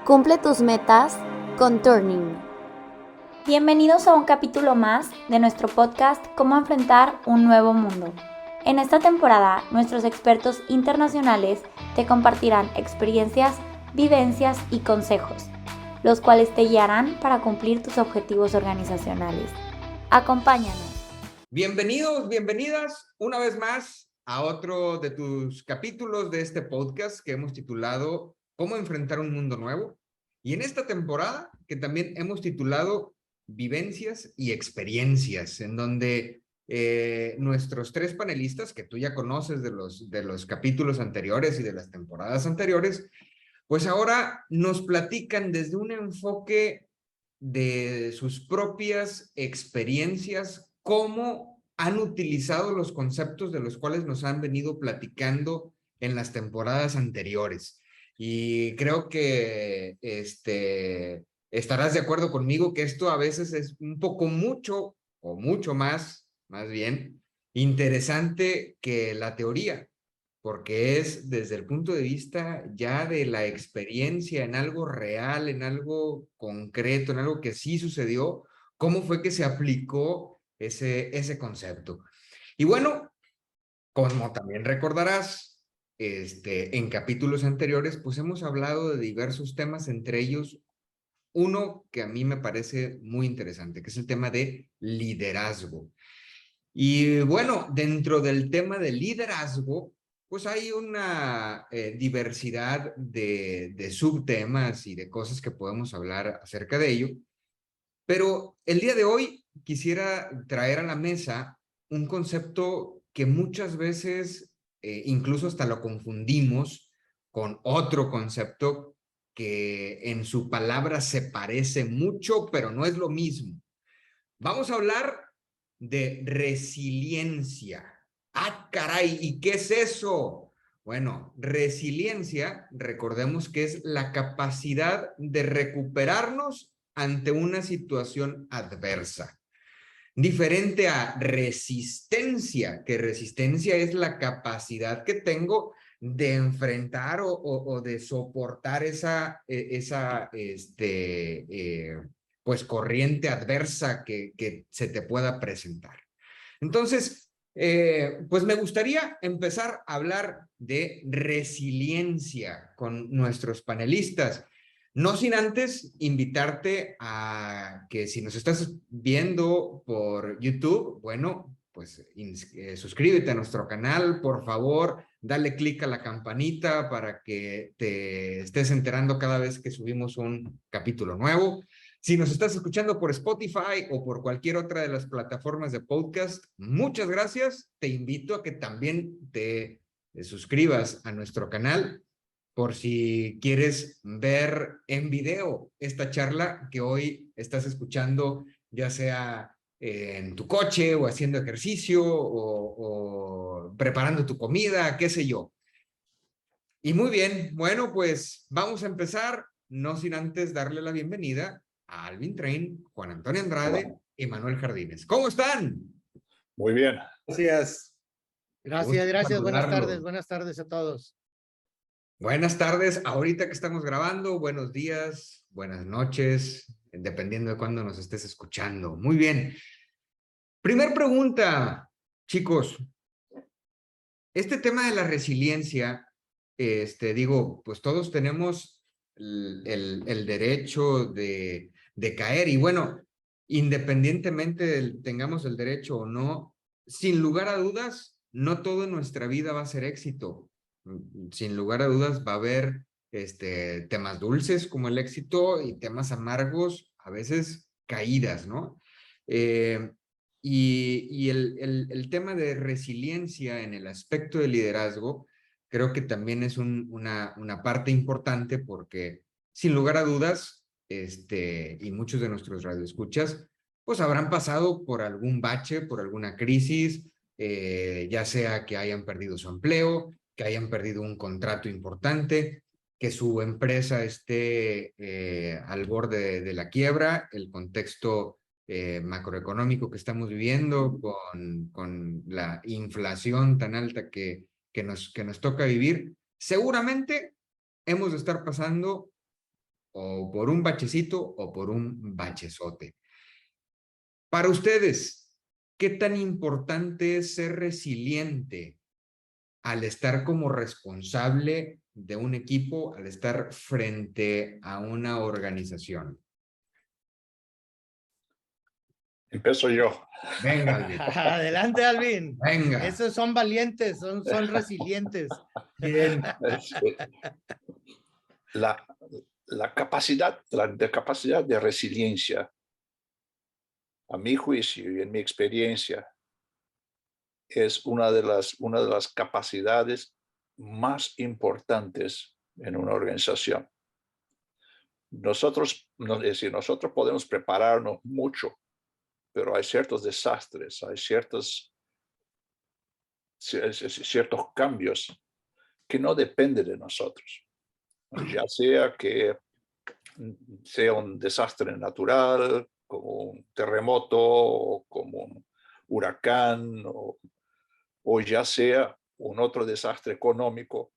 Cumple tus metas con Turning. Bienvenidos a un capítulo más de nuestro podcast Cómo enfrentar un nuevo mundo. En esta temporada, nuestros expertos internacionales te compartirán experiencias, vivencias y consejos, los cuales te guiarán para cumplir tus objetivos organizacionales. Acompáñanos. Bienvenidos, bienvenidas una vez más a otro de tus capítulos de este podcast que hemos titulado ¿Cómo enfrentar un mundo nuevo? Y en esta temporada que también hemos titulado Vivencias y Experiencias, en donde nuestros tres panelistas, que tú ya conoces de los capítulos anteriores y de las temporadas anteriores, pues ahora nos platican desde un enfoque de sus propias experiencias, cómo han utilizado los conceptos de los cuales nos han venido platicando en las temporadas anteriores. Y creo que estarás de acuerdo conmigo que esto a veces es un poco mucho, o mucho más bien, interesante que la teoría, porque es desde el punto de vista ya de la experiencia en algo real, en algo concreto, en algo que sí sucedió, cómo fue que se aplicó ese concepto. Y bueno, como también recordarás, en capítulos anteriores, pues hemos hablado de diversos temas, entre ellos uno que a mí me parece muy interesante, que es el tema de liderazgo. Y bueno, dentro del tema de liderazgo, pues hay una diversidad de subtemas y de cosas que podemos hablar acerca de ello. Pero el día de hoy quisiera traer a la mesa un concepto que muchas veces incluso hasta lo confundimos con otro concepto que en su palabra se parece mucho, pero no es lo mismo. Vamos a hablar de resiliencia. ¡Ah, caray! ¿Y qué es eso? Bueno, resiliencia, recordemos que es la capacidad de recuperarnos ante una situación adversa. Diferente a resistencia, que resistencia es la capacidad que tengo de enfrentar o de soportar esa pues corriente adversa que se te pueda presentar. Entonces, pues me gustaría empezar a hablar de resiliencia con nuestros panelistas. No sin antes invitarte a que si nos estás viendo por YouTube, bueno, pues suscríbete a nuestro canal, por favor, dale clic a la campanita para que te estés enterando cada vez que subimos un capítulo nuevo. Si nos estás escuchando por Spotify o por cualquier otra de las plataformas de podcast, muchas gracias. Te invito a que también te suscribas a nuestro canal por si quieres ver en video esta charla que hoy estás escuchando, ya sea en tu coche o haciendo ejercicio o preparando tu comida, qué sé yo. Y muy bien, bueno, pues vamos a empezar, no sin antes darle la bienvenida a Alvin Train, Juan Antonio Andrade y Manuel Jardines. ¿Cómo están? Muy bien. Gracias. Gracias. Saludarlos. Buenas tardes a todos. Buenas tardes, ahorita que estamos grabando, buenos días, buenas noches, dependiendo de cuándo nos estés escuchando. Muy bien. Primer pregunta, chicos. Este tema de la resiliencia, digo, pues todos tenemos el derecho de caer y bueno, independientemente tengamos el derecho o no, sin lugar a dudas, no todo en nuestra vida va a ser éxito. Sin lugar a dudas va a haber temas dulces como el éxito y temas amargos, a veces caídas, ¿no? Y el tema de resiliencia en el aspecto de liderazgo, creo que también es una parte importante porque, sin lugar a dudas, y muchos de nuestros radioescuchas, pues habrán pasado por algún bache, por alguna crisis, ya sea que hayan perdido su empleo, que hayan perdido un contrato importante, que su empresa esté al borde de la quiebra, el contexto macroeconómico que estamos viviendo con la inflación tan alta que nos toca vivir, seguramente hemos de estar pasando o por un bachecito o por un bachezote. Para ustedes, ¿qué tan importante es ser resiliente al estar como responsable de un equipo, al estar frente a una organización? Empiezo yo. Venga, Alvin. Adelante, Alvin. Venga. Esos son valientes, son resilientes. Bien. La, la capacidad de resiliencia, a mi juicio y en mi experiencia, es una de las capacidades más importantes en una organización. Nosotros podemos prepararnos mucho, pero hay ciertos desastres, hay ciertos cambios que no dependen de nosotros. Ya sea que sea un desastre natural, como un terremoto, o como un huracán, o ya sea un otro desastre económico,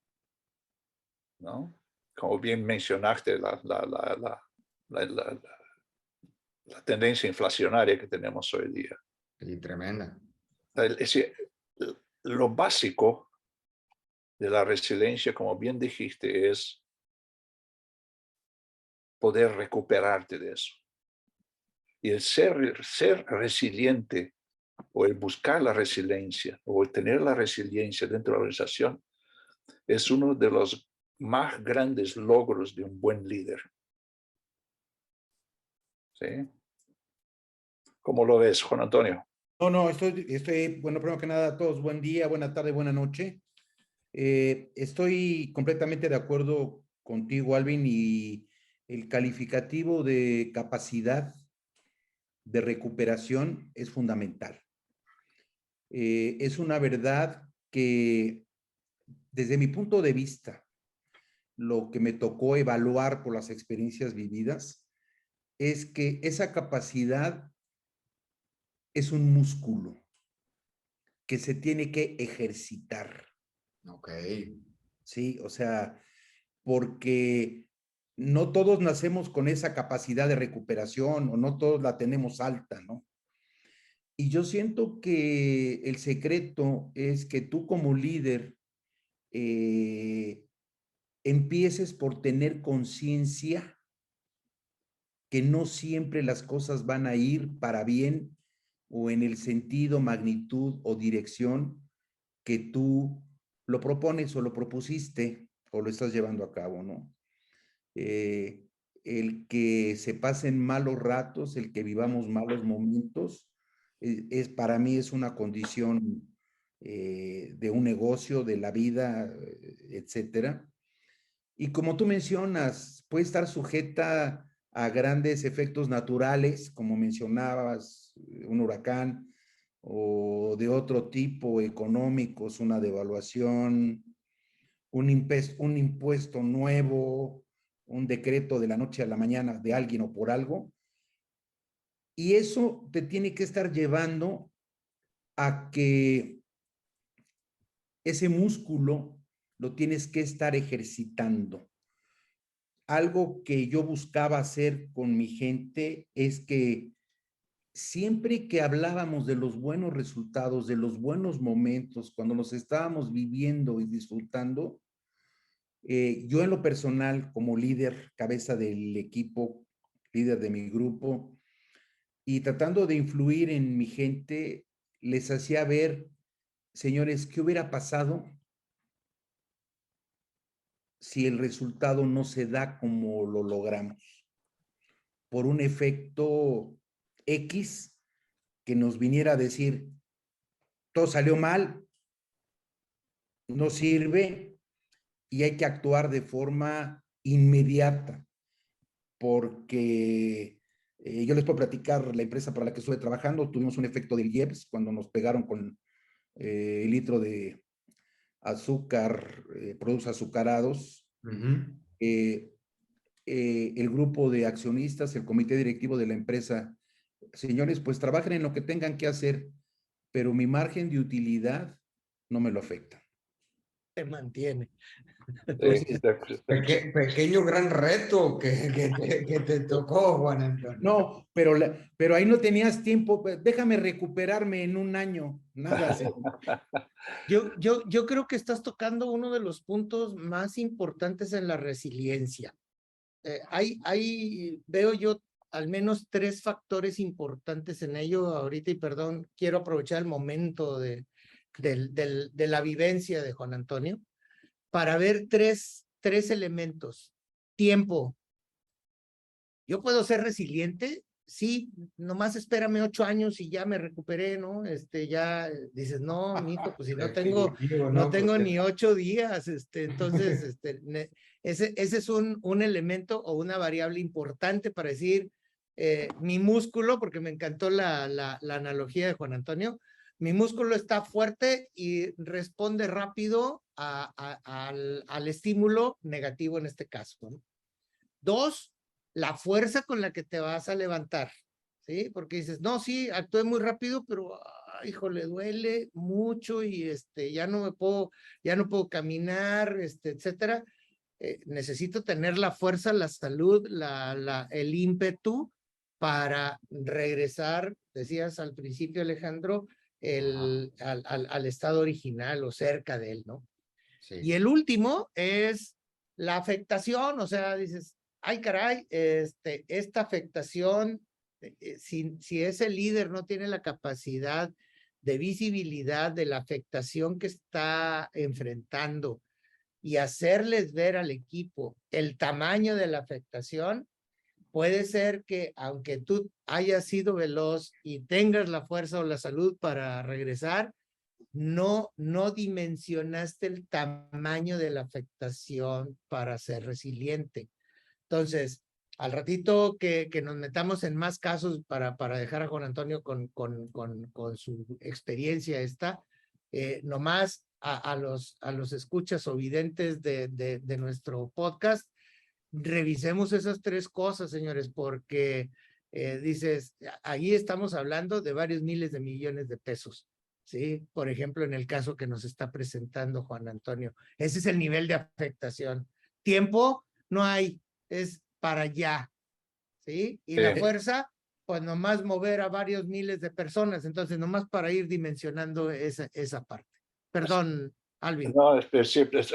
¿no? Como bien mencionaste, la tendencia inflacionaria que tenemos hoy día. Sí, tremenda. Es decir, lo básico de la resiliencia, como bien dijiste, es poder recuperarte de eso. Y el ser resiliente, o el buscar la resiliencia, o el tener la resiliencia dentro de la organización, es uno de los más grandes logros de un buen líder. ¿Sí? ¿Cómo lo ves, Juan Antonio? No, bueno, primero que nada, a todos, buen día, buena tarde, buena noche. Estoy completamente de acuerdo contigo, Alvin, y el calificativo de capacidad de recuperación es fundamental. Es una verdad que, desde mi punto de vista, lo que me tocó evaluar por las experiencias vividas, es que esa capacidad es un músculo que se tiene que ejercitar. Ok. Sí, o sea, porque no todos nacemos con esa capacidad de recuperación o no todos la tenemos alta, ¿no? Y yo siento que el secreto es que tú como líder empieces por tener conciencia que no siempre las cosas van a ir para bien o en el sentido, magnitud o dirección que tú lo propones o lo propusiste o lo estás llevando a cabo, ¿no? El que se pasen malos ratos, el que vivamos malos momentos, para mí es una condición de un negocio, de la vida, etcétera. Y como tú mencionas, puede estar sujeta a grandes efectos naturales, como mencionabas, un huracán, o de otro tipo, económicos, una devaluación, un impuesto nuevo, un decreto de la noche a la mañana de alguien o por algo. Y eso te tiene que estar llevando a que ese músculo lo tienes que estar ejercitando. Algo que yo buscaba hacer con mi gente es que siempre que hablábamos de los buenos resultados, de los buenos momentos, cuando los estábamos viviendo y disfrutando, yo en lo personal, como líder, cabeza del equipo, líder de mi grupo, y tratando de influir en mi gente, les hacía ver, señores, ¿qué hubiera pasado si el resultado no se da como lo logramos? Por un efecto X que nos viniera a decir, todo salió mal, no sirve y hay que actuar de forma inmediata, porque yo les puedo platicar la empresa para la que estuve trabajando, tuvimos un efecto del IEPS cuando nos pegaron con el litro de azúcar, productos azucarados. El grupo de accionistas, el comité directivo de la empresa, señores, pues trabajen en lo que tengan que hacer, pero mi margen de utilidad no me lo afecta. te mantiene. Pues, Pequeño gran reto que te tocó, Juan Antonio. no, pero ahí no tenías tiempo. Déjame recuperarme en un año. Nada. Yo creo que estás tocando uno de los puntos más importantes en la resiliencia. Veo yo al menos 3 factores importantes en ello ahorita, y perdón, quiero aprovechar el momento de la vivencia de Juan Antonio para ver tres elementos. Tiempo. Yo puedo ser resiliente, sí, nomás espérame 8 años y ya me recuperé, ¿no? Ya dices, no, mijo, pues si no tengo ni 8 días, entonces, ese es un elemento o una variable importante para decir, mi músculo, porque me encantó la analogía de Juan Antonio, mi músculo está fuerte y responde rápido al estímulo negativo en este caso, ¿no? 2, la fuerza con la que te vas a levantar, ¿sí? Porque dices, no, sí, actué muy rápido, pero, híjole, duele mucho y ya no puedo caminar, etcétera. Necesito tener la fuerza, la salud, el ímpetu para regresar, decías al principio, Alejandro, al estado original o cerca de él, ¿no? Sí. Y el último es la afectación, o sea, dices, ay caray, esta afectación, si ese líder no tiene la capacidad de visibilidad de la afectación que está enfrentando y hacerles ver al equipo el tamaño de la afectación, puede ser que aunque tú hayas sido veloz y tengas la fuerza o la salud para regresar, no dimensionaste el tamaño de la afectación para ser resiliente. Entonces, al ratito que nos metamos en más casos para dejar a Juan Antonio con su experiencia nomás a los escuchas o videntes de nuestro podcast, revisemos esas 3 cosas, señores, porque dices, ahí estamos hablando de varios miles de millones de pesos. ¿Sí? Por ejemplo, en el caso que nos está presentando Juan Antonio. Ese es el nivel de afectación. Tiempo no hay, es para allá, ¿sí? Y la fuerza, pues nomás mover a varios miles de personas, entonces nomás para ir dimensionando esa parte. Perdón, Alvin. No,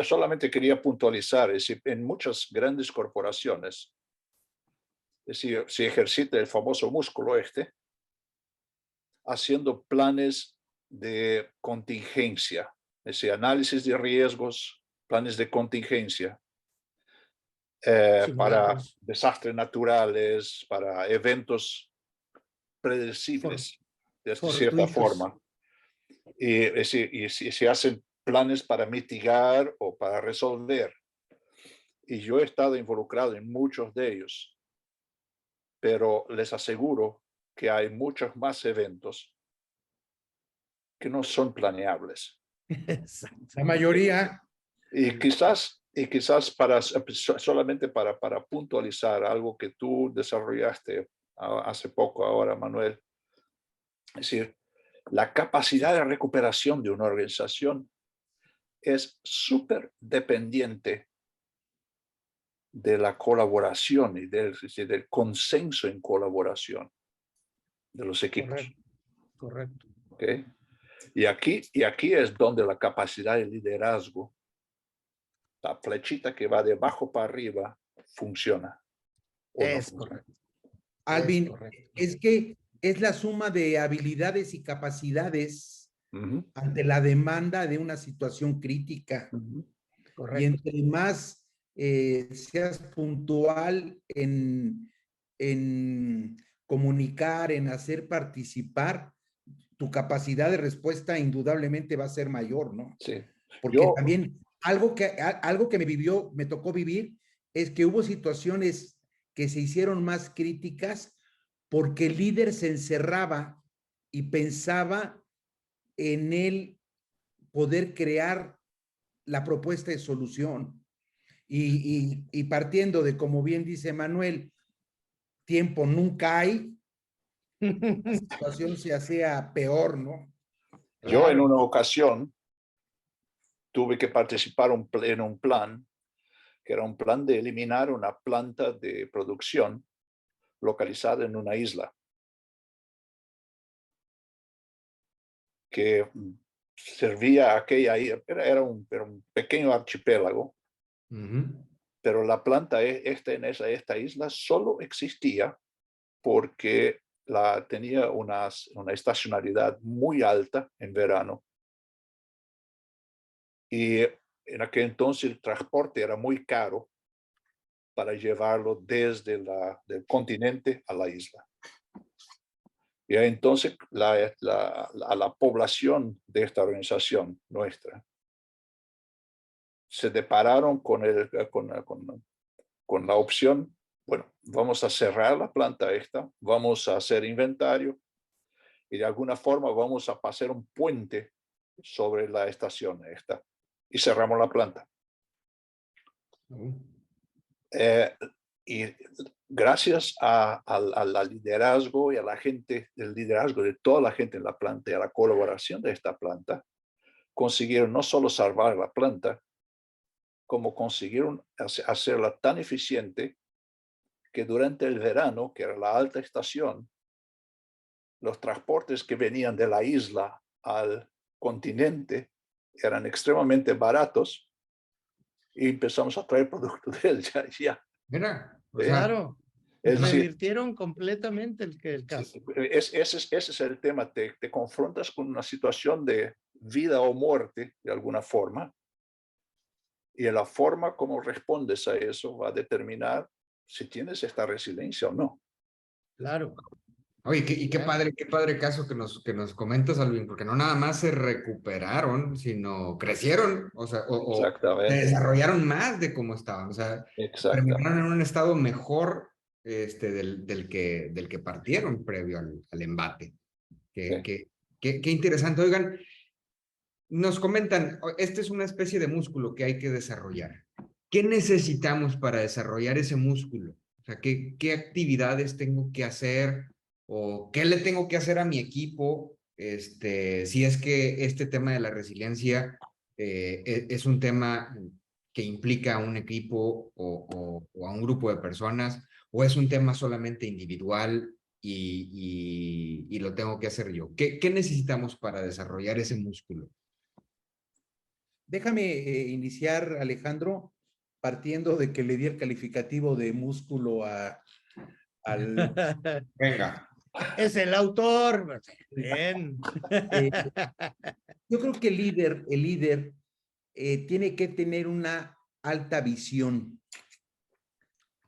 solamente quería puntualizar, es decir, en muchas grandes corporaciones, es decir, se ejercita el famoso músculo haciendo planes de contingencia, es decir, análisis de riesgos, planes de contingencia para desastres naturales, para eventos predecibles de cierta forma. Y se hacen planes para mitigar o para resolver. Y yo he estado involucrado en muchos de ellos, pero les aseguro que hay muchos más eventos que no son planeables. La mayoría. Y quizás solamente para puntualizar algo que tú desarrollaste hace poco ahora, Manuel, es decir, la capacidad de recuperación de una organización es súper dependiente de la colaboración y del consenso en colaboración de los equipos. Correcto. ¿Okay? Y aquí es donde la capacidad de liderazgo, la flechita que va de abajo para arriba, funciona. Es correcto. Alvin, es que es la suma de habilidades y capacidades ante la demanda de una situación crítica. Y entre más seas puntual en comunicar, en hacer participar, tu capacidad de respuesta indudablemente va a ser mayor, ¿no? Sí. Porque también algo que me tocó vivir es que hubo situaciones que se hicieron más críticas porque el líder se encerraba y pensaba en él poder crear la propuesta de solución. Y partiendo de, como bien dice Manuel, tiempo nunca hay, la situación se hacía peor, ¿no? Yo en una ocasión tuve que participar en un plan, que era un plan de eliminar una planta de producción localizada en una isla, que servía a aquella isla, era un pequeño archipiélago, pero la planta en esta isla solo existía porque tenía una estacionalidad muy alta en verano. Y en aquel entonces el transporte era muy caro para llevarlo desde del continente a la isla. Y entonces a la población de esta organización nuestra se depararon con la opción, bueno, vamos a cerrar la planta esta, vamos a hacer inventario y de alguna forma vamos a pasar un puente sobre la estación esta y cerramos la planta. Y gracias al liderazgo y a la gente, el liderazgo de toda la gente en la planta y a la colaboración de esta planta, consiguieron no solo salvar la planta, como consiguieron hacerla tan eficiente que durante el verano, que era la alta estación, los transportes que venían de la isla al continente eran extremadamente baratos y empezamos a traer productos de él ya. Mira, o sea, Claro, Es decir, revirtieron completamente el caso. ese es el tema, te confrontas con una situación de vida o muerte de alguna forma y la forma como respondes a eso va a determinar si tienes esta resiliencia o no. Claro. oye, y qué padre caso que nos comentas, Alvin, porque no nada más se recuperaron, sino crecieron, o sea, o se Exactamente, desarrollaron más de cómo estaban, o sea, terminaron exactamente. en un estado mejor del que partieron previo al embate. Sí. Qué interesante. Oigan, nos comentan, esta es una especie de músculo que hay que desarrollar. ¿Qué necesitamos para desarrollar ese músculo? O sea, ¿qué actividades tengo que hacer o qué le tengo que hacer a mi equipo? Si es que este tema de la resiliencia es un tema que implica a un equipo o a un grupo de personas, o es un tema solamente individual y lo tengo que hacer yo. ¿Qué necesitamos para desarrollar ese músculo? Déjame iniciar, Alejandro, partiendo de que le di el calificativo de músculo al... Venga. Es el autor. Bien. Yo creo que el líder tiene que tener una alta visión.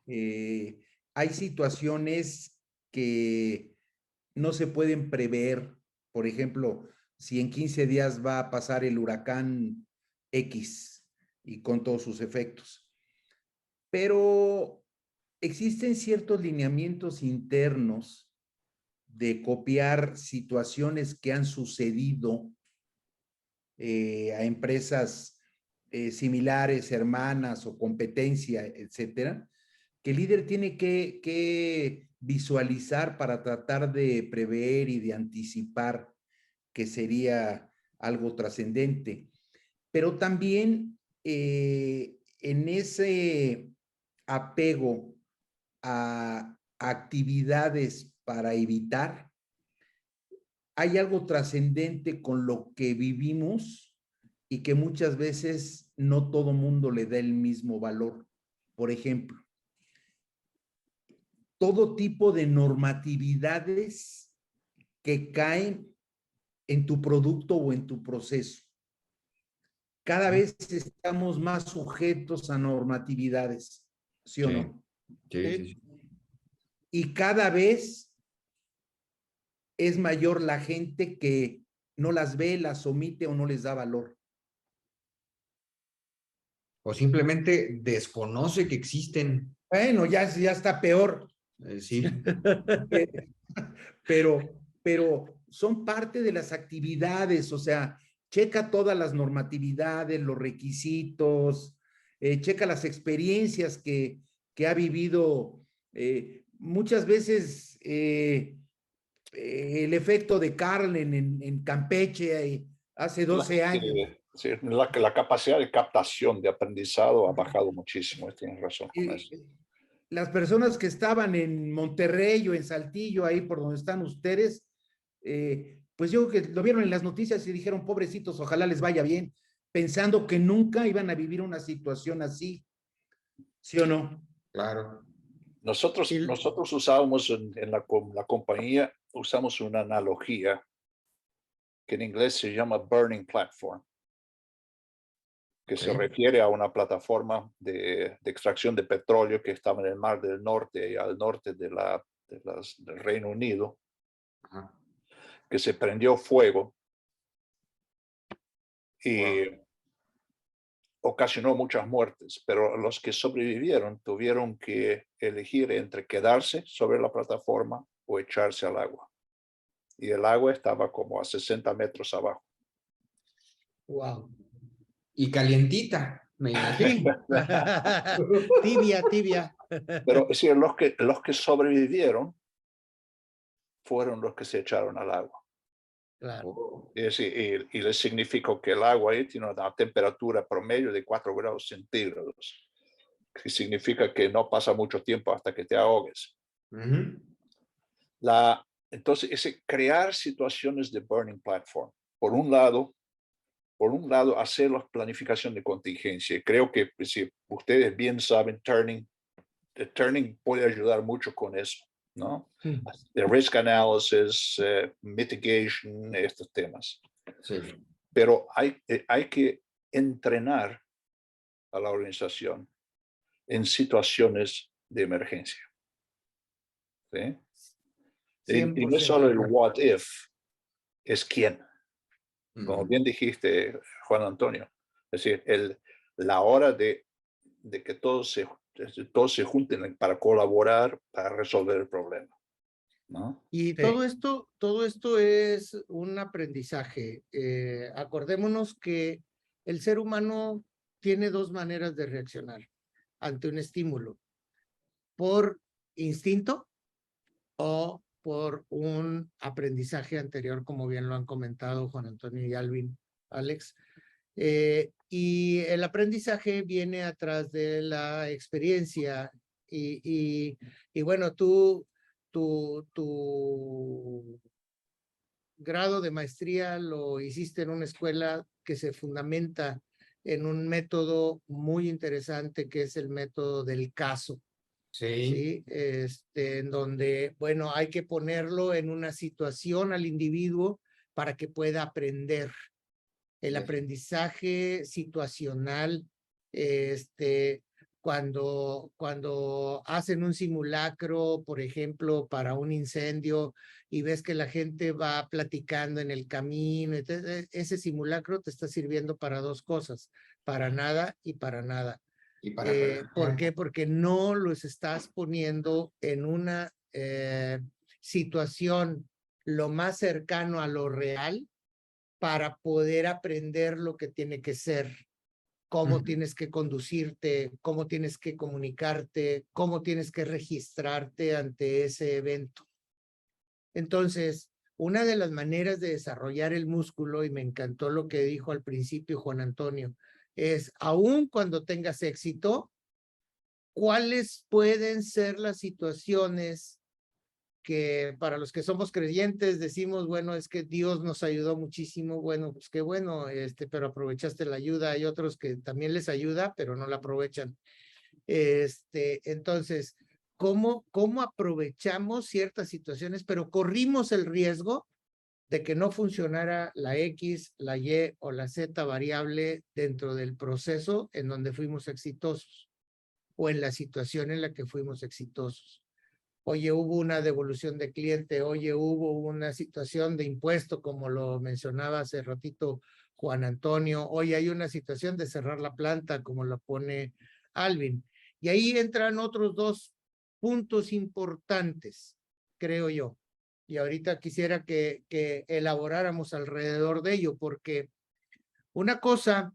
Hay situaciones que no se pueden prever. Por ejemplo, si en 15 días va a pasar el huracán X y con todos sus efectos. Pero existen ciertos lineamientos internos de copiar situaciones que han sucedido a empresas similares, hermanas o competencia, etcétera, que el líder tiene que visualizar para tratar de prever y de anticipar, que sería algo trascendente. Pero también en ese apego a actividades para evitar, hay algo trascendente con lo que vivimos y que muchas veces no todo mundo le da el mismo valor. Por ejemplo, todo tipo de normatividades que caen en tu producto o en tu proceso. Cada vez estamos más sujetos a normatividades, ¿sí o no? Sí. Y cada vez es mayor la gente que no las ve, las omite o no les da valor. O simplemente desconoce que existen. Bueno, ya está peor. Sí. Pero son parte de las actividades, o sea, checa todas las normatividades, los requisitos, checa las experiencias que ha vivido. Muchas veces el efecto de Carl en Campeche hace 12 años. Sí, la capacidad de captación, de aprendizado ha bajado muchísimo. Tienes razón con eso. Las personas que estaban en Monterrey o en Saltillo, ahí por donde están ustedes, pues yo creo que lo vieron en las noticias y dijeron, pobrecitos, ojalá les vaya bien, pensando que nunca iban a vivir una situación así, ¿sí o no? Claro. Nosotros usábamos en la compañía, usamos una analogía que en inglés se llama burning platform, que se refiere a una plataforma de extracción de petróleo que estaba en el Mar del Norte y al norte del Reino Unido, Ajá. que se prendió fuego y ocasionó muchas muertes, pero los que sobrevivieron tuvieron que elegir entre quedarse sobre la plataforma o echarse al agua. Y el agua estaba como a 60 metros abajo. Wow. Y calientita, me imagino. Sí. Tibia. Pero es decir, los que sobrevivieron fueron los que se echaron al agua. Claro. Oh, Es decir, y les significó que el agua ahí tiene una temperatura promedio de 4 grados centígrados, que significa que no pasa mucho tiempo hasta que te ahogues. ujú. Entonces, ese crear situaciones de burning platform, por un lado, hacer la planificación de contingencia. Creo que si ustedes bien saben, Turning puede ayudar mucho con eso, ¿no? De risk analysis, mitigation, estos temas. Sí. Pero hay que entrenar a la organización en situaciones de emergencia. ¿Sí? Y no es 100% solo de el acuerdo. what if, es quién. Como Ujú. bien dijiste, Juan Antonio. Es decir, la hora de que todos se junten para colaborar, para resolver el problema, ¿no? Y todo esto es un aprendizaje. Acordémonos que el ser humano tiene dos maneras de reaccionar ante un estímulo: por instinto o por un aprendizaje anterior, como bien lo han comentado Juan Antonio y Alvin, Alex. Y el aprendizaje viene atrás de la experiencia y bueno, tu grado de maestría lo hiciste en una escuela que se fundamenta en un método muy interesante que es el método del caso. Sí. Sí, en donde, bueno, hay que ponerlo en una situación al individuo para que pueda aprender. El aprendizaje situacional, cuando hacen un simulacro, por ejemplo, para un incendio y ves que la gente va platicando en el camino, entonces ese simulacro te está sirviendo para dos cosas, para nada y para nada. Y para ¿Por qué? Porque no los estás poniendo en una situación lo más cercano a lo real para poder aprender lo que tiene que ser, cómo tienes que conducirte, cómo tienes que comunicarte, cómo tienes que registrarte ante ese evento. Entonces, una de las maneras de desarrollar el músculo, y me encantó lo que dijo al principio Juan Antonio, es aún cuando tengas éxito, ¿cuáles pueden ser las situaciones que para los que somos creyentes decimos, bueno, es que Dios nos ayudó muchísimo, bueno, pues qué bueno, pero aprovechaste la ayuda? Hay otros que también les ayuda, pero no la aprovechan. Entonces, ¿cómo aprovechamos ciertas situaciones, pero corrimos el riesgo de que no funcionara la X, la Y o la Z variable dentro del proceso en donde fuimos exitosos o en la situación en la que fuimos exitosos? Oye, hubo una devolución de cliente, oye, hubo una situación de impuesto, como lo mencionaba hace ratito Juan Antonio, oye, hay una situación de cerrar la planta, como lo pone Alvin. Y ahí entran otros dos puntos importantes, creo yo. Y ahorita quisiera que elaboráramos alrededor de ello, porque una cosa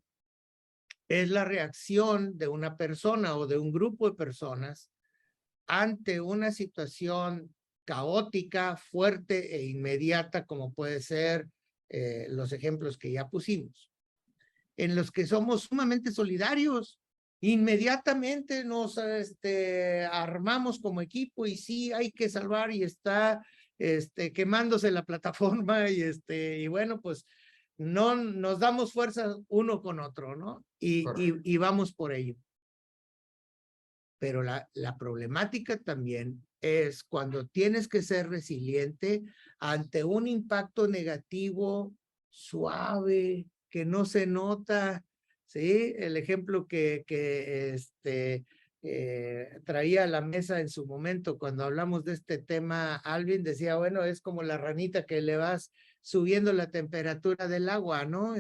es la reacción de una persona o de un grupo de personas ante una situación caótica, fuerte e inmediata, como puede ser los ejemplos que ya pusimos. en los que somos sumamente solidarios. Inmediatamente nos armamos como equipo y sí hay que salvar y está quemándose la plataforma y bueno, pues no nos damos fuerza uno con otro, ¿no? Y vamos por ello. Pero la problemática también es cuando tienes que ser resiliente ante un impacto negativo suave, que no se nota, ¿sí? El ejemplo que traía a la mesa en su momento cuando hablamos de este tema, Alvin decía, bueno, es como la ranita que le vas subiendo la temperatura del agua, ¿no?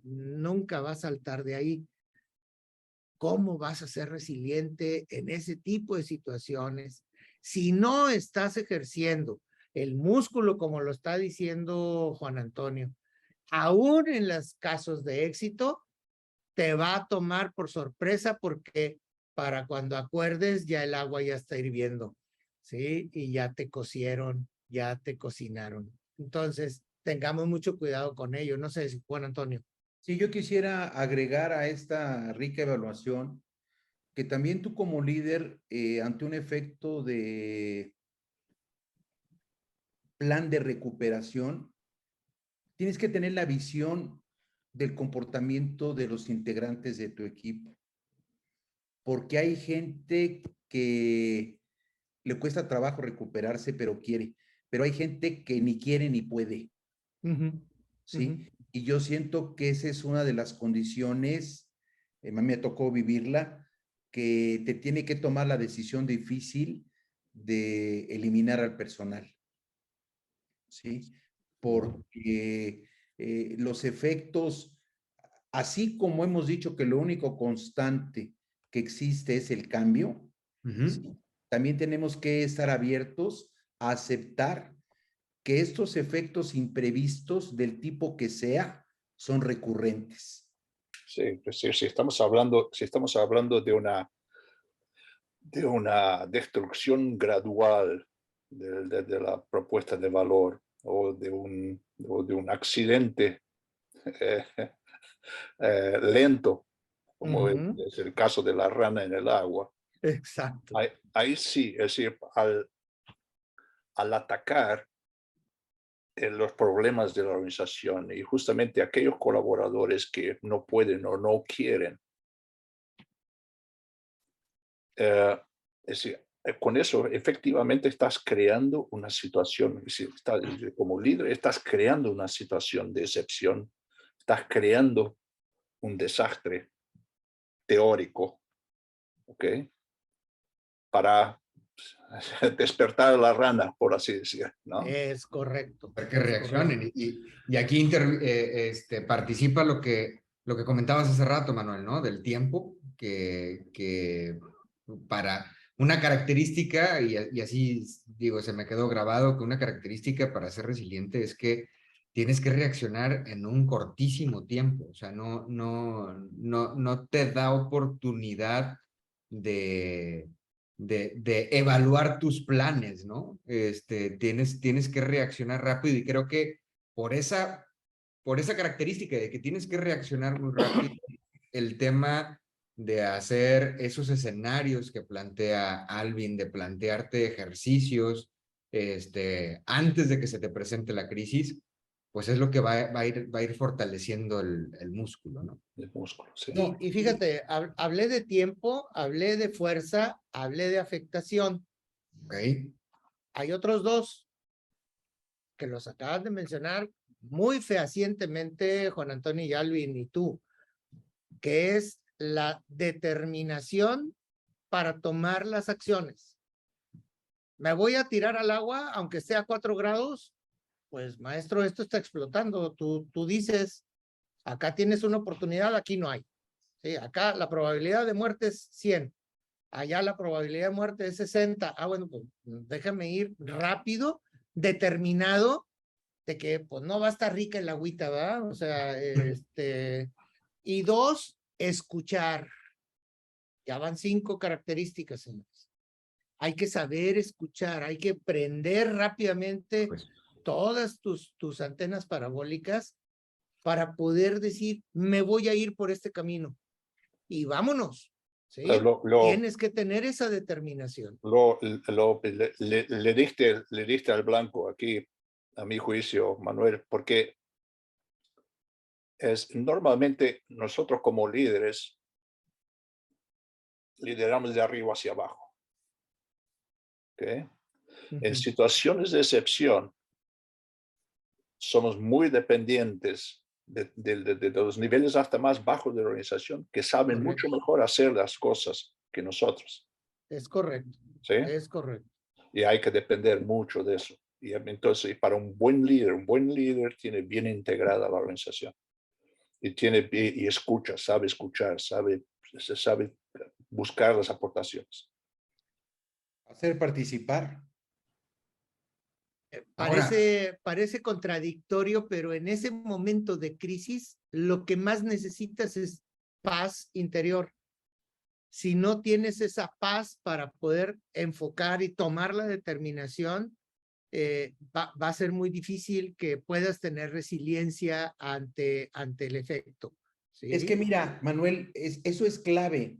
Nunca va a saltar de ahí. ¿Cómo vas a ser resiliente en ese tipo de situaciones si no estás ejerciendo el músculo como lo está diciendo Juan Antonio? Aún en los casos de éxito, te va a tomar por sorpresa porque para cuando acuerdes ya el agua ya está hirviendo, ¿sí? Y ya te cocieron, ya te cocinaron. Entonces, tengamos mucho cuidado con ello. No sé si Juan Antonio. Sí, yo quisiera agregar a esta rica evaluación que también tú como líder, ante un efecto de plan de recuperación, tienes que tener la visión del comportamiento de los integrantes de tu equipo. Porque hay gente que le cuesta trabajo recuperarse, pero quiere. Pero hay gente que ni quiere ni puede. ¿Sí? Y yo siento que esa es una de las condiciones, a mí me tocó vivirla, que te tiene que tomar la decisión difícil de eliminar al personal, ¿sí? Porque los efectos, así como hemos dicho que lo único constante que existe es el cambio, ¿sí? También tenemos que estar abiertos a aceptar que estos efectos imprevistos del tipo que sea son recurrentes. Sí, pues sí, si estamos hablando de una destrucción gradual de la propuesta de valor o de un accidente lento, como es el caso de la rana en el agua. Exacto. Ahí sí, es decir, al atacar los problemas de la organización y justamente aquellos colaboradores que no pueden o no quieren. Es decir, con eso efectivamente estás creando una situación, como líder estás creando una situación de excepción, estás creando un desastre teórico, ¿ok? Para despertar a la rana, por así decir, ¿no? Es correcto. Para que reaccionen. Y aquí participa lo que comentabas hace rato, Manuel, ¿no? Del tiempo, que para una característica, y así digo, se me quedó grabado, que una característica para ser resiliente es que tienes que reaccionar en un cortísimo tiempo, o sea, no te da oportunidad de evaluar tus planes, ¿no? Tienes que reaccionar rápido y creo que por esa característica de que tienes que reaccionar muy rápido, el tema de hacer esos escenarios que plantea Alvin, de plantearte ejercicios antes de que se te presente la crisis, pues es lo que va a ir fortaleciendo el músculo, ¿no? El músculo, sí. Y fíjate, hablé de tiempo, hablé de fuerza, hablé de afectación. Ok. Hay otros dos que los acabas de mencionar muy fehacientemente, Juan Antonio y Alvin y tú, que es la determinación para tomar las acciones. ¿Me voy a tirar al agua aunque esté a 4 grados? Pues maestro, esto está explotando. Tú dices, acá tienes una oportunidad, aquí no hay. Sí, acá la probabilidad de muerte es 100. Allá la probabilidad de muerte es 60. Ah, bueno, pues déjame ir rápido, determinado de que pues no va a estar rica el agüita, ¿verdad? O sea, y dos, escuchar. Ya van 5 características, señores. Hay que saber escuchar, hay que prender rápidamente todas tus antenas parabólicas para poder decir, me voy a ir por este camino y vámonos. ¿Sí? Tienes que tener esa determinación. Le diste al blanco aquí, a mi juicio, Manuel, porque normalmente nosotros como líderes lideramos de arriba hacia abajo. ¿Okay? En situaciones de excepción, somos muy dependientes de los niveles hasta más bajos de la organización, que saben mucho mejor hacer las cosas que nosotros. Es correcto. ¿Sí? Es correcto. Y hay que depender mucho de eso. Y entonces, para un buen líder tiene bien integrada la organización. Y escucha, sabe escuchar, sabe buscar las aportaciones. Hacer participar. Parece contradictorio, pero en ese momento de crisis, lo que más necesitas es paz interior. Si no tienes esa paz para poder enfocar y tomar la determinación, va a ser muy difícil que puedas tener resiliencia ante el efecto. ¿Sí? Es que mira, Manuel, eso es clave,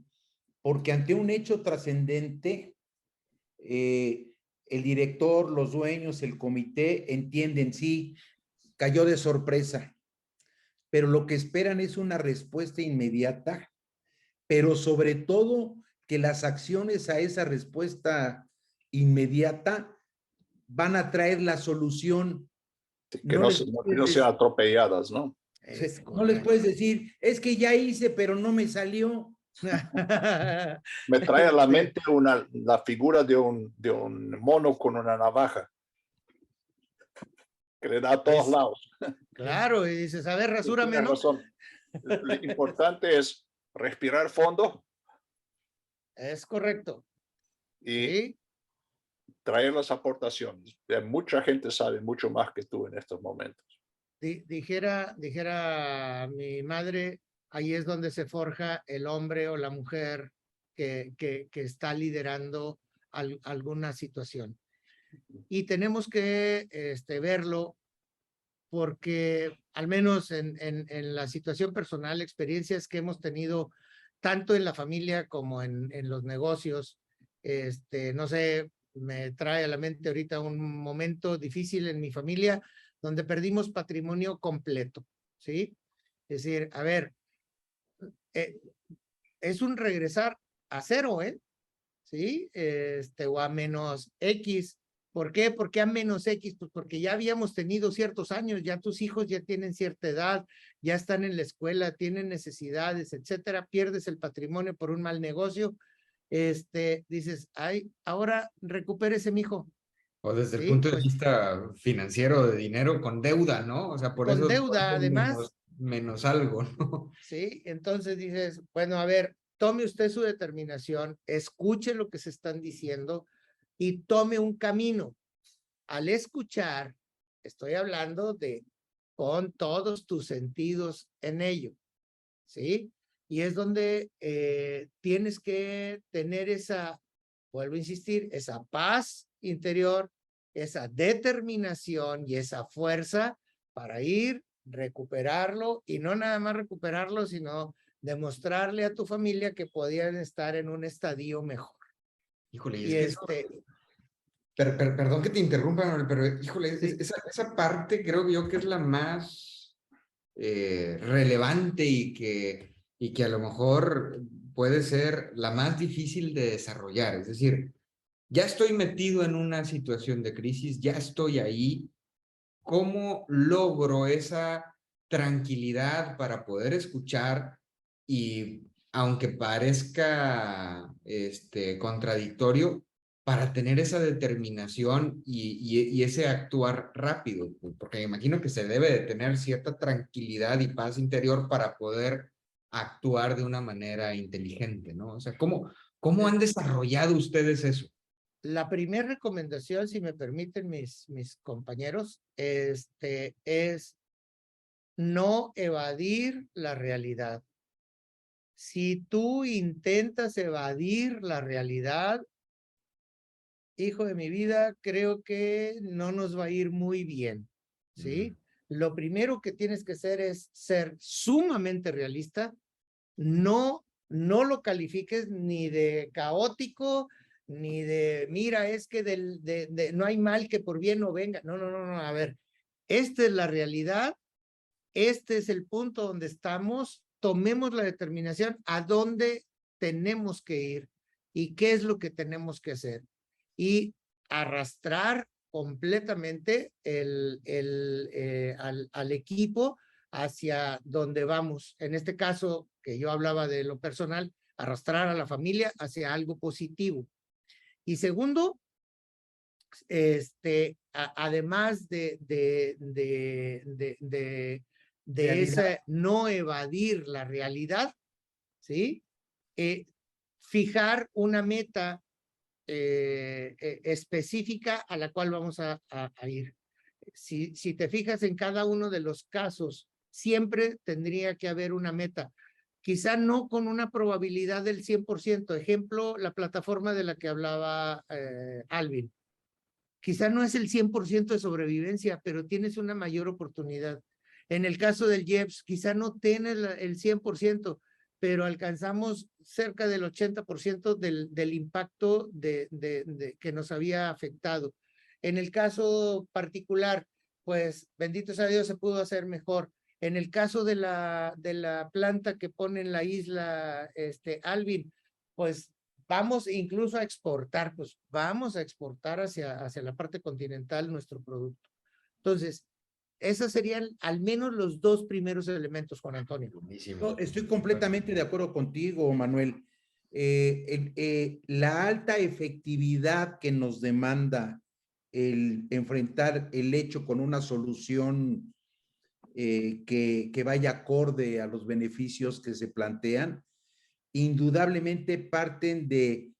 porque ante un hecho trascendente, el director, los dueños, el comité entienden, sí, cayó de sorpresa, pero lo que esperan es una respuesta inmediata, pero sobre todo que las acciones a esa respuesta inmediata van a traer la solución. Que no sean atropelladas, ¿no? No les puedes decir, es que ya hice, pero no me salió. Me trae a la mente la figura de un mono con una navaja que le da a todos lados. Claro, y dices, a ver, rasúrame, ¿no? Lo importante es respirar fondo. Es correcto. Y ¿sí? Traer las aportaciones. Mucha gente sabe mucho más que tú en estos momentos. Dijera mi madre, ahí es donde se forja el hombre o la mujer que está liderando alguna situación. Y tenemos que verlo porque al menos en la situación personal, experiencias que hemos tenido tanto en la familia como en los negocios, no sé, me trae a la mente ahorita un momento difícil en mi familia donde perdimos patrimonio completo, ¿sí? Es decir, a ver, es un regresar a cero, ¿sí? O a menos X. ¿Por qué? ¿Por qué a menos X? Pues porque ya habíamos tenido ciertos años, ya tus hijos ya tienen cierta edad, ya están en la escuela, tienen necesidades, etcétera, pierdes el patrimonio por un mal negocio, dices, ay, ahora recupérese, mijo. O desde el punto de vista financiero, de dinero, con deuda, ¿no? O sea, por con eso deuda, además. Menos algo, ¿no? Sí, entonces dices, bueno, a ver, tome usted su determinación, escuche lo que se están diciendo y tome un camino. Al escuchar, estoy hablando de con todos tus sentidos en ello, ¿sí? Y es donde tienes que tener vuelvo a insistir, esa paz interior, esa determinación y esa fuerza para ir, recuperarlo y no nada más recuperarlo, sino demostrarle a tu familia que podían estar en un estadio mejor. Híjole, y es que perdón que te interrumpa, pero híjole, sí. esa parte creo yo que es la más relevante y que a lo mejor puede ser la más difícil de desarrollar. Es decir, ya estoy metido en una situación de crisis, ya estoy ahí. ¿Cómo logro esa tranquilidad para poder escuchar y, aunque parezca contradictorio, para tener esa determinación y ese actuar rápido? Porque me imagino que se debe de tener cierta tranquilidad y paz interior para poder actuar de una manera inteligente, ¿no? O sea, ¿cómo han desarrollado ustedes eso? La primera recomendación, si me permiten mis compañeros, es no evadir la realidad. Si tú intentas evadir la realidad, hijo de mi vida, creo que no nos va a ir muy bien, ¿sí? lo primero que tienes que hacer es ser sumamente realista. No lo califiques ni de caótico, ni de, mira, es que no hay mal que por bien no venga. No, a ver, esta es la realidad, este es el punto donde estamos, tomemos la determinación a dónde tenemos que ir y qué es lo que tenemos que hacer. Y arrastrar completamente al equipo hacia donde vamos. En este caso, que yo hablaba de lo personal, arrastrar a la familia hacia algo positivo. Y segundo, además de esa, no evadir la realidad, ¿sí? Fijar una meta específica a la cual vamos a ir. Si te fijas en cada uno de los casos, siempre tendría que haber una meta. Quizá no con una probabilidad del 100%. Ejemplo, la plataforma de la que hablaba Alvin. Quizá no es el 100% de sobrevivencia, pero tienes una mayor oportunidad. En el caso del JEPS, quizá no tienes el 100%, pero alcanzamos cerca del 80% del impacto que nos había afectado. En el caso particular, pues bendito sea Dios, se pudo hacer mejor. En el caso de la planta que pone en la isla Alvin, pues vamos incluso a exportar, pues vamos a exportar hacia la parte continental nuestro producto. Entonces, esos serían al menos los dos primeros elementos, Juan Antonio. No, estoy completamente de acuerdo contigo, Manuel. La alta efectividad que nos demanda el enfrentar el hecho con una solución que vaya acorde a los beneficios que se plantean, indudablemente parten de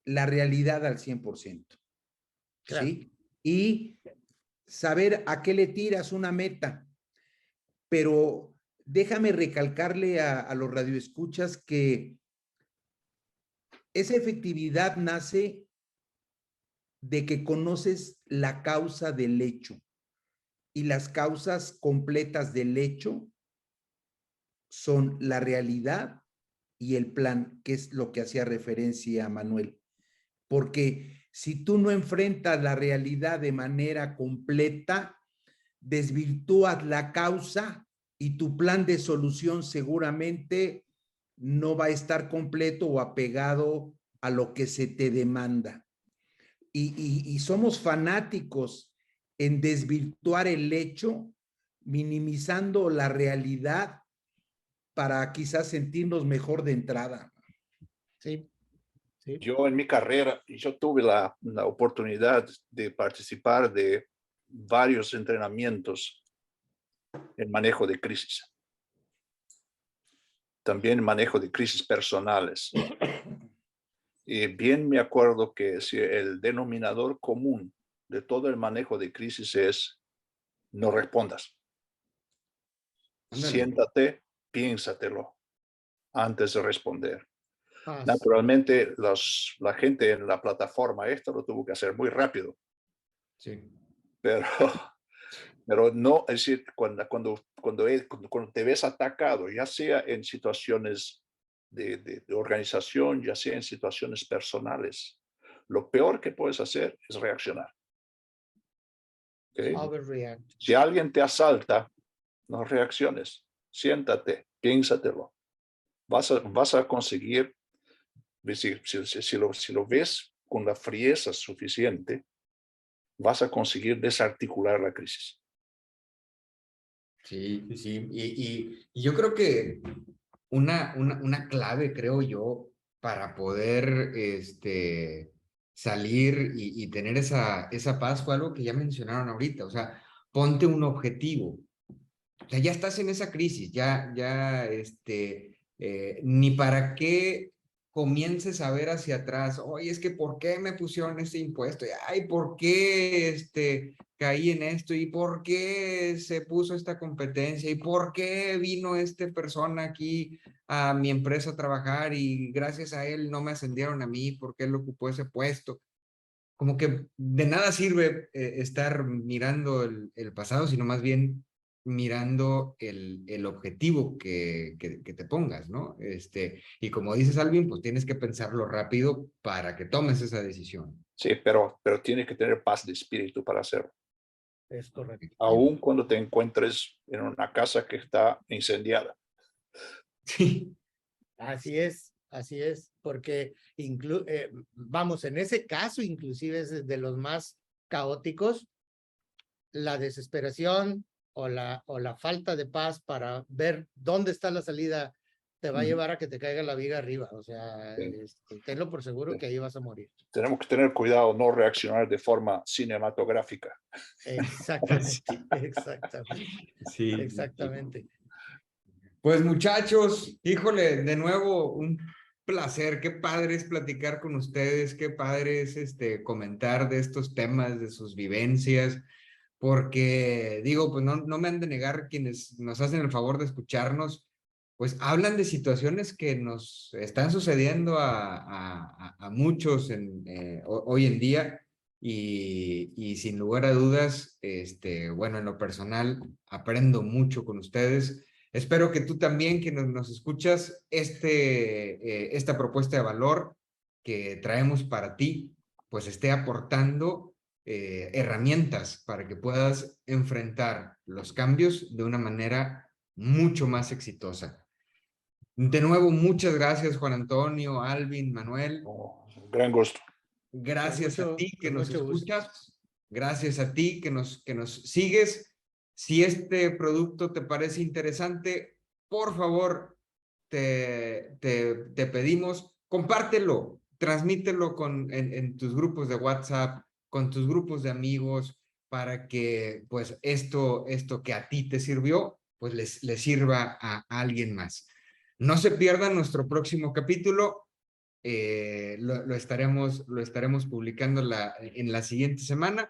la realidad al 100%. Claro. ¿Sí? Y saber a qué le tiras una meta. Pero déjame recalcarle a los radioescuchas que esa efectividad nace de que conoces la causa del hecho, y las causas completas del hecho son la realidad y el plan, que es lo que hacía referencia a Manuel. Porque si tú no enfrentas la realidad de manera completa, desvirtúas la causa y tu plan de solución seguramente no va a estar completo o apegado a lo que se te demanda. Y somos fanáticos en desvirtuar el hecho, minimizando la realidad para quizás sentirnos mejor de entrada. Sí. Sí. Yo en mi carrera, yo tuve la oportunidad de participar de varios entrenamientos en manejo de crisis. También manejo de crisis personales. Y bien me acuerdo que si el denominador común de todo el manejo de crisis es no respondas. Siéntate, piénsatelo antes de responder. Naturalmente, la gente en la plataforma esto lo tuvo que hacer muy rápido. Sí. Pero no, es decir, cuando te ves atacado, ya sea en situaciones de organización, ya sea en situaciones personales, lo peor que puedes hacer es reaccionar. ¿Okay? Si alguien te asalta, no reacciones, siéntate, piénsatelo. Vas a conseguir, si lo ves con la frieza suficiente, vas a conseguir desarticular la crisis. Sí, sí. Y yo creo que una clave, creo yo, para poder salir y tener esa paz fue algo que ya mencionaron ahorita. O sea, ponte un objetivo. O sea, ya estás en esa crisis, ni para qué comiences a ver hacia atrás. Oye, es que ¿por qué me pusieron este impuesto? Ay, ¿por qué caí en esto? ¿Y por qué se puso esta competencia? ¿Y por qué vino esta persona aquí a mi empresa a trabajar y gracias a él no me ascendieron a mí porque él ocupó ese puesto? como que de nada sirve estar mirando el pasado, sino más bien mirando el objetivo que te pongas, ¿no? Y como dices, Alvin, pues tienes que pensarlo rápido para que tomes esa decisión. Sí, pero tienes que tener paz de espíritu para hacerlo. Es correcto. Aún cuando te encuentres en una casa que está incendiada. Sí. Así es, porque vamos, en ese caso inclusive es de los más caóticos, la desesperación o la falta de paz para ver dónde está la salida te va a llevar a que te caiga la viga arriba, o sea, tenlo por seguro que ahí vas a morir. Tenemos que tener cuidado, no reaccionar de forma cinematográfica. Exactamente, exactamente. Sí. Exactamente. Pues muchachos, híjole, de nuevo un placer, qué padre es platicar con ustedes, qué padre es comentar de estos temas, de sus vivencias, porque digo, pues no me han de negar quienes nos hacen el favor de escucharnos, pues hablan de situaciones que nos están sucediendo a muchos hoy en día y sin lugar a dudas, bueno, en lo personal aprendo mucho con ustedes. Espero que tú también, que nos escuchas, esta propuesta de valor que traemos para ti, pues esté aportando herramientas para que puedas enfrentar los cambios de una manera mucho más exitosa. De nuevo, muchas gracias, Juan Antonio, Alvin, Manuel. Gran gusto. Gracias a ti que nos escuchas. Gusto. Gracias a ti que nos sigues. Si este producto te parece interesante, por favor, te pedimos, compártelo, transmítelo en tus grupos de WhatsApp, con tus grupos de amigos, para que pues esto que a ti te sirvió, pues les sirva a alguien más. No se pierdan nuestro próximo capítulo. Lo estaremos publicando en la siguiente semana.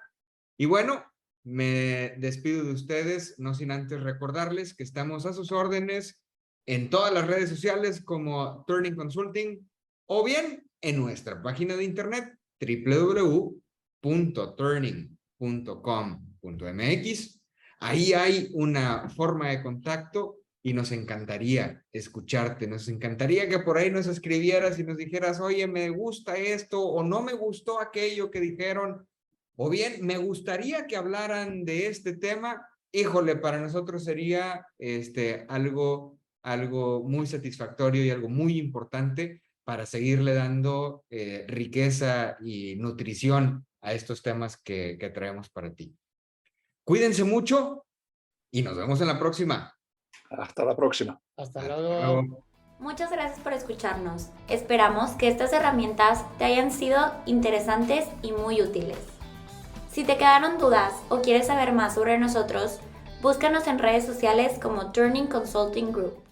Y bueno, me despido de ustedes, no sin antes recordarles que estamos a sus órdenes en todas las redes sociales como Turning Consulting o bien en nuestra página de internet www.turning.com.mx. Ahí hay una forma de contacto y nos encantaría escucharte, nos encantaría que por ahí nos escribieras y nos dijeras, oye, me gusta esto o no me gustó aquello que dijeron, o bien me gustaría que hablaran de este tema. Híjole, para nosotros sería algo muy satisfactorio y algo muy importante para seguirle dando riqueza y nutrición a estos temas que traemos para ti. Cuídense mucho y nos vemos en la próxima. Hasta la próxima. Hasta luego. Muchas gracias por escucharnos. Esperamos que estas herramientas te hayan sido interesantes y muy útiles. Si te quedaron dudas o quieres saber más sobre nosotros, búscanos en redes sociales como Turning Consulting Group.